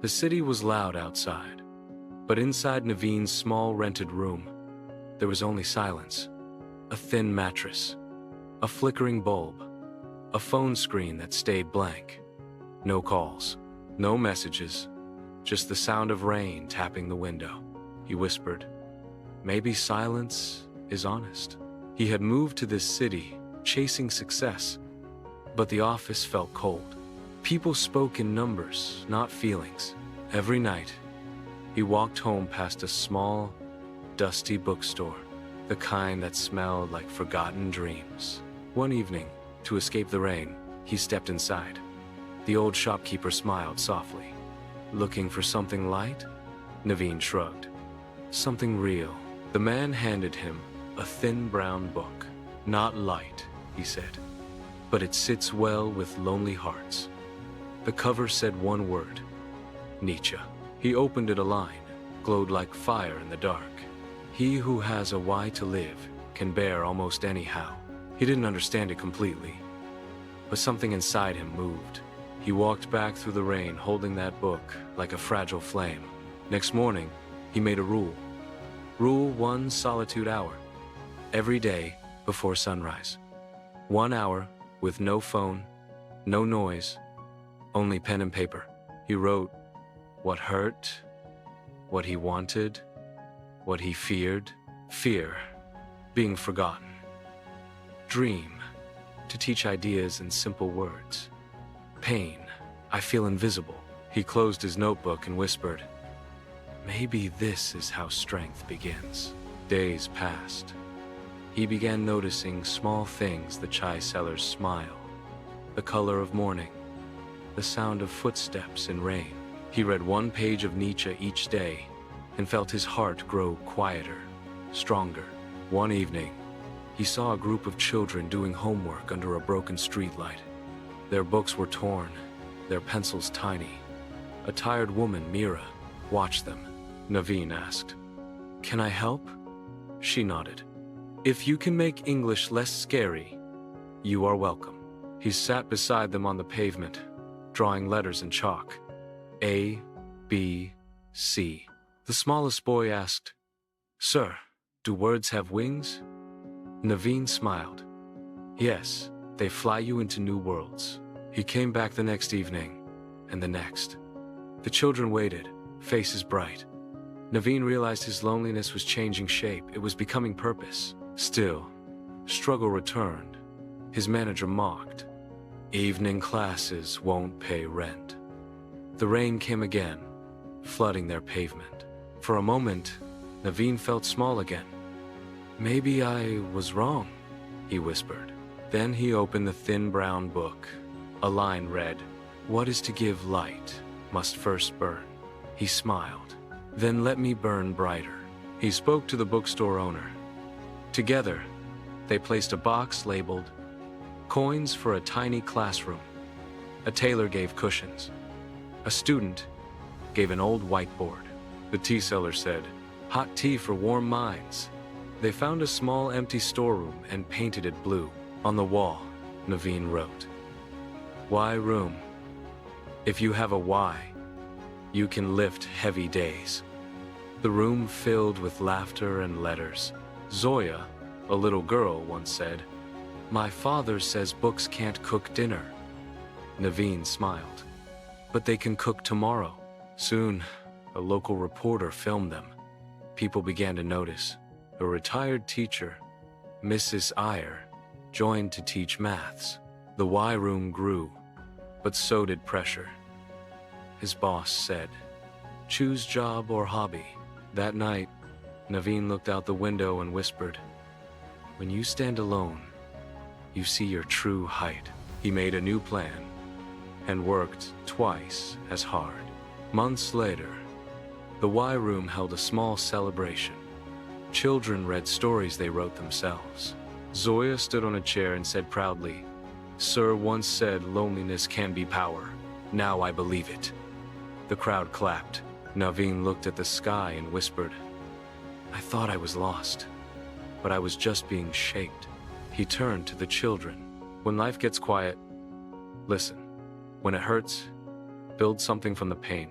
The city was loud outside, but inside Naveen's small rented room, there was only silence. A thin mattress, a flickering bulb, a phone screen that stayed blank. No calls, no messages, just the sound of rain tapping the window. He whispered, "Maybe silence is honest." He had moved to this city, chasing success, but the office felt cold. People spoke in numbers, not feelings. Every night, he walked home past a small, dusty bookstore, the kind that smelled like forgotten dreams. One evening, to escape the rain, he stepped inside. The old shopkeeper smiled softly. "Looking for something light?" Naveen shrugged. "Something real." The man handed him a thin brown book. "Not light," he said, "but it sits well with lonely hearts." The cover said one word, Nietzsche. He opened it. A line glowed like fire in the dark. "He who has a why to live can bear almost anyhow." He didn't understand it completely, but something inside him moved. He walked back through the rain holding that book like a fragile flame. Next morning, he made a rule. Rule 1, Solitude hour. Every day before sunrise. 1 hour with no phone, no noise, only pen and paper. He wrote what hurt, what he wanted, what he feared. Fear, being forgotten. Dream, to teach ideas in simple words. Pain, I feel invisible. He closed his notebook and whispered, "Maybe this is how strength begins." Days passed. He began noticing small things: the chai seller's smile, the color of morning, the sound of footsteps in rain. He read 1 page of Nietzsche each day and felt his heart grow quieter, stronger. One evening, he saw a group of children doing homework under a broken streetlight. Their books were torn, their pencils tiny. A tired woman, Mira, watched them. Naveen asked, "Can I help?" She nodded. "If you can make English less scary, you are welcome." He sat beside them on the pavement, drawing letters in chalk. A, B, C. The smallest boy asked, "Sir, do words have wings?" Naveen smiled. "Yes, they fly you into new worlds." He came back the next evening, and the next. The children waited, faces bright. Naveen realized his loneliness was changing shape. It was becoming purpose. Still, struggle returned. His manager mocked. "Evening classes won't pay rent." The rain came again, flooding their pavement. For a moment, Naveen felt small again. "Maybe I was wrong," he whispered. Then he opened the thin brown book. A line read, "What is to give light must first burn." He smiled. "Then let me burn brighter." He spoke to the bookstore owner. Together, they placed a box labeled, "Coins for a tiny classroom." A tailor gave cushions. A student gave an old whiteboard. The tea seller said, "Hot tea for warm minds." They found a small empty storeroom and painted it blue. On the wall, Naveen wrote, "Why room? If you have a why, you can lift heavy days." The room filled with laughter and letters. Zoya, a little girl, once said, "My father says books can't cook dinner." Naveen smiled. "But they can cook tomorrow." Soon, a local reporter filmed them. People began to notice. A retired teacher, Mrs. Iyer, joined to teach maths. The Y room grew, but so did pressure. His boss said, "Choose job or hobby." That night, Naveen looked out the window and whispered, "When you stand alone, you see your true height." He made a new plan and worked twice as hard. Months later, the Y room held a small celebration. Children read stories they wrote themselves. Zoya stood on a chair and said proudly, "Sir once said loneliness can be power. Now I believe it." The crowd clapped. Naveen looked at the sky and whispered, "I thought I was lost, but I was just being shaped." He turned to the children. "When life gets quiet, listen. When it hurts, build something from the pain.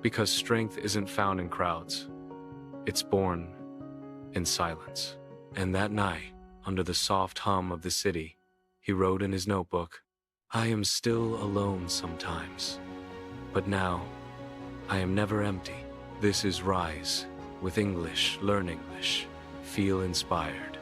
Because strength isn't found in crowds, it's born in silence. And that night, under the soft hum of the city, he wrote in his notebook, "I am still alone sometimes, but now I am never empty." This is Rise with English, learn English, feel inspired.